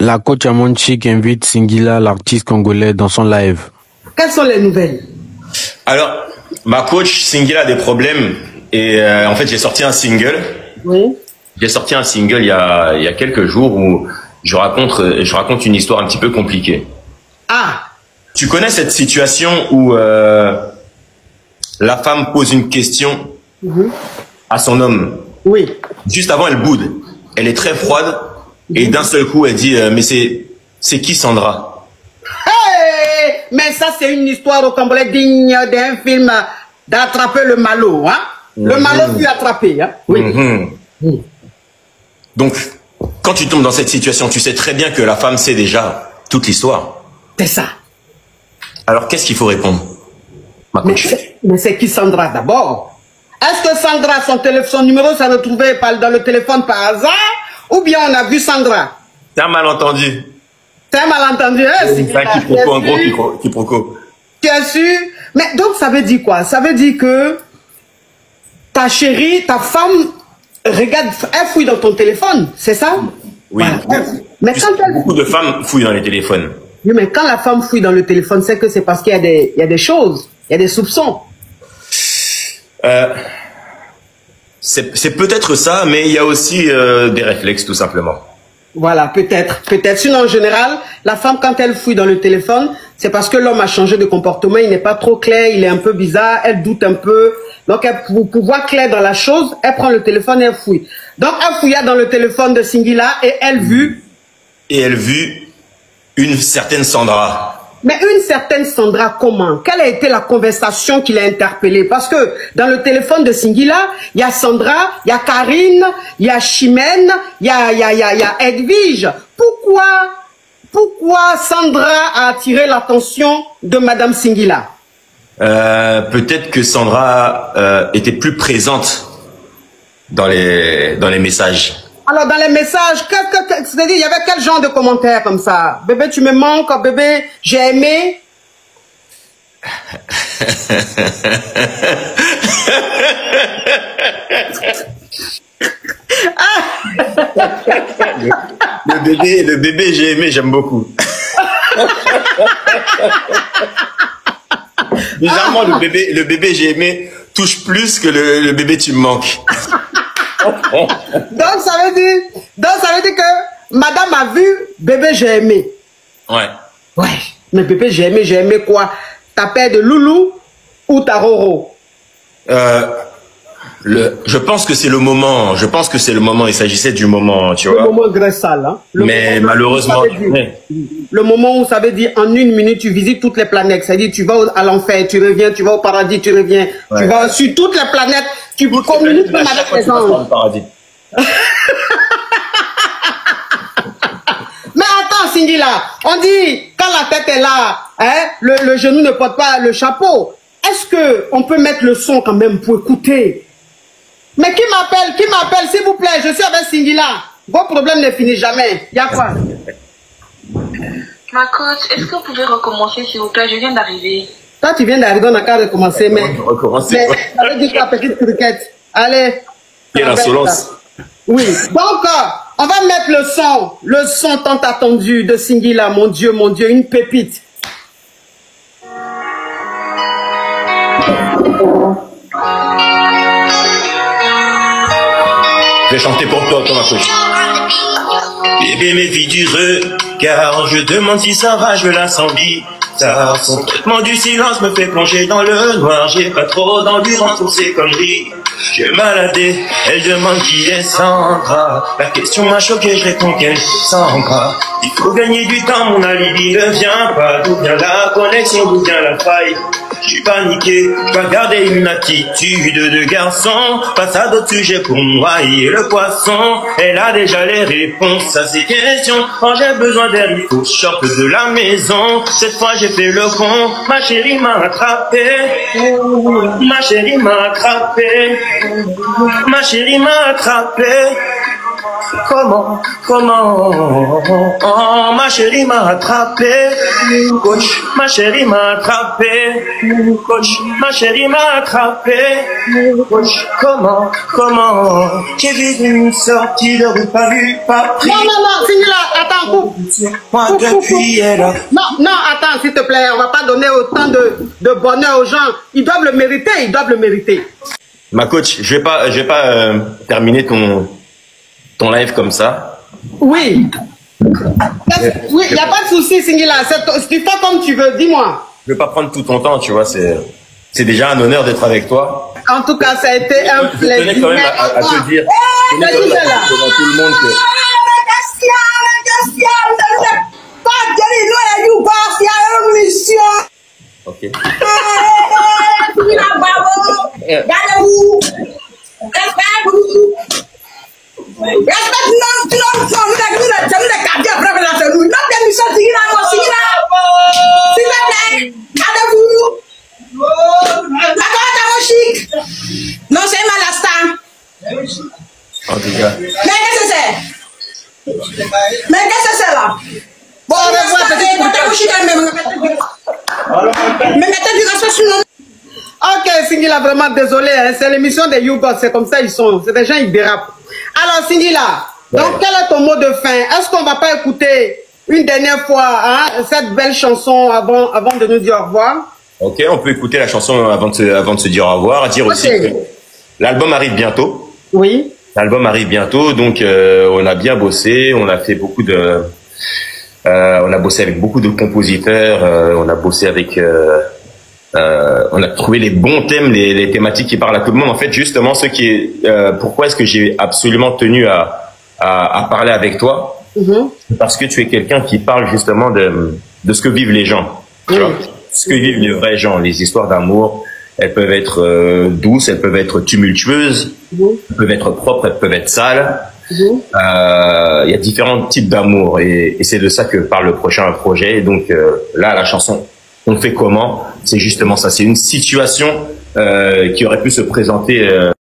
La coach Amonchik invite Singila, l'artiste congolais, dans son live. Quelles sont les nouvelles? Alors, ma coach Singila a des problèmes et en fait j'ai sorti un single. Oui. J'ai sorti un single il y a quelques jours où je raconte une histoire un petit peu compliquée. Ah. Tu connais cette situation où la femme pose une question à son homme. Oui. Juste avant, elle boude. Elle est très froide et d'un seul coup, elle dit mais c'est qui Sandra? Hey, mais ça c'est une histoire au Congolais digne d'un film d'attraper le malo, hein? Le malo fut attrapé, hein? Oui. Donc, quand tu tombes dans cette situation, tu sais très bien que la femme sait déjà toute l'histoire. C'est ça. Alors, qu'est-ce qu'il faut répondre, ma coach? Mais c'est qui Sandra d'abord? Est-ce que Sandra, son numéro s'est retrouvé dans le téléphone par hasard? Ou bien on a vu Sandra? C'est un malentendu. C'est un malentendu, hein? C'est un quiproquo, en gros quiproquo. Tu as su? Mais donc ça veut dire quoi? Ça veut dire que ta chérie, ta femme, regarde, elle fouille dans ton téléphone, c'est ça? Oui. Voilà. Mais beaucoup de femmes fouillent dans les téléphones. Oui, mais quand la femme fouille dans le téléphone, c'est que c'est parce qu'il y a des choses, il y a des soupçons. C'est peut-être ça, mais il y a aussi des réflexes, tout simplement. Voilà, peut-être. Sinon, en général, la femme, quand elle fouille dans le téléphone, c'est parce que l'homme a changé de comportement, il n'est pas trop clair, il est un peu bizarre, elle doute un peu. Donc, pour voir clair dans la chose, elle prend le téléphone et elle fouille. Donc, elle fouilla dans le téléphone de Singila et elle vit une certaine Sandra. Mais une certaine Sandra, comment? Quelle a été la conversation qui l'a interpellée? Parce que dans le téléphone de Singila, il y a Sandra, il y a Karine, il y a Chimène, il y a Edwige. Pourquoi Sandra a attiré l'attention de Madame Singila? Peut-être que Sandra était plus présente dans les messages. Alors, dans les messages, c'est-à-dire, il y avait quel genre de commentaires comme ça? Bébé, tu me manques, bébé, j'ai aimé. Le bébé, j'ai aimé, j'aime beaucoup. Bizarrement, le bébé, j'ai aimé, touche plus que le bébé, tu me manques. Donc ça veut dire que madame a vu bébé j'ai aimé. Ouais. Ouais. Mais bébé j'ai aimé quoi? Ta paire de loulou ou ta roro? Je pense que c'est le moment. Il s'agissait du moment, tu vois. Le moment graissal, hein. Mais malheureusement. Le moment où ça veut dire en une minute tu visites toutes les planètes. C'est-à-dire tu vas à l'enfer, tu reviens, tu vas au paradis, tu reviens. Ouais. Tu vas sur toutes les planètes, tu communiques même avec les anges. Mais attends, Singila, on dit quand la tête est là, hein, le genou ne porte pas le chapeau. Est-ce que on peut mettre le son quand même pour écouter? Mais qui m'appelle, s'il vous plaît, je suis avec Singila. Vos problèmes ne finissent jamais. Il y a quoi? Ma coach, est-ce que vous pouvez recommencer, s'il vous plaît? Je viens d'arriver. Toi, tu viens d'arriver, on a qu'à recommencer, mais ça veut dire ta petite cricket. Allez. Il y a l'insolence. Oui. Donc, on va mettre le son tant attendu de Singila. Mon Dieu, une pépite. Je vais chanter pour toi, ma coach. Bébé, méfie du regard, je demande si ça va, je la sens bizarre. Son traitement du silence me fait plonger dans le noir. J'ai pas trop d'endurance pour ces conneries. J'ai maladé, elle demande qui est Sandra. La question m'a choqué, je réponds qu'elle est Sandra. Il faut gagner du temps, mon alibi ne vient pas. D'où vient la connexion, d'où vient la faille? J'ai paniqué, je dois garder une attitude de garçon. Passe à d'autres sujets pour noyer le poisson. Elle a déjà les réponses à ces questions. Quand j'ai besoin d'elle, il faut que je sorte de la maison. Cette fois j'ai fait le con, ma chérie m'a attrapé. Ma chérie m'a attrapé. Ma chérie m'a attrapé. Oh, ma chérie m'a attrapé, coach, ma chérie m'a attrapé, coach, ma chérie m'a attrapé, coach, comment, j'ai vu une sortie de rue, pas vu, pas pris. Non, Singila, attends, coupe. Moi depuis elle. Non, attends, s'il te plaît, on va pas donner autant de bonheur aux gens. Ils doivent le mériter, Ma coach, je vais pas terminer ton live comme ça. Oui. Oui, il n'y a pas de souci, Singila. Tu fais comme tu veux, dis-moi. Je vais pas prendre tout ton temps, tu vois, c'est déjà un honneur d'être avec toi. En tout cas, ça a été un plaisir. Je tenais quand même à te dire, devant tout le monde que... Ok. Non, c'est Malasta. En tout cas. Mais qu'est-ce que c'est? Mais qu'est-ce que c'est là? Bon, on va voir. Mais mettez du respect sur nous. Ok, Singila, vraiment désolé. Hein, c'est l'émission des YouGod, c'est comme ça ils sont. C'est des gens, ils dérapent. Alors, Singila, donc quel est ton mot de fin? Est-ce qu'on va pas écouter une dernière fois cette belle chanson avant de nous dire au revoir? Ok, on peut écouter la chanson avant de se dire au revoir. Dire aussi que l'album arrive bientôt. Oui. L'album arrive bientôt, donc on a bien bossé, on a fait on a bossé avec beaucoup de compositeurs, on a bossé avec, on a trouvé les bons thèmes, les thématiques qui parlent à tout le monde. En fait, justement, pourquoi est-ce que j'ai absolument tenu à parler avec toi? Parce que tu es quelqu'un qui parle justement de ce que vivent les gens, tu vois, ce que vivent les vrais gens, les histoires d'amour. Elles peuvent être douces, elles peuvent être tumultueuses, elles peuvent être propres, elles peuvent être sales. Il y a différents types d'amour et c'est de ça que parle le prochain projet. Et donc là, la chanson On fait comment, c'est justement ça. C'est une situation qui aurait pu se présenter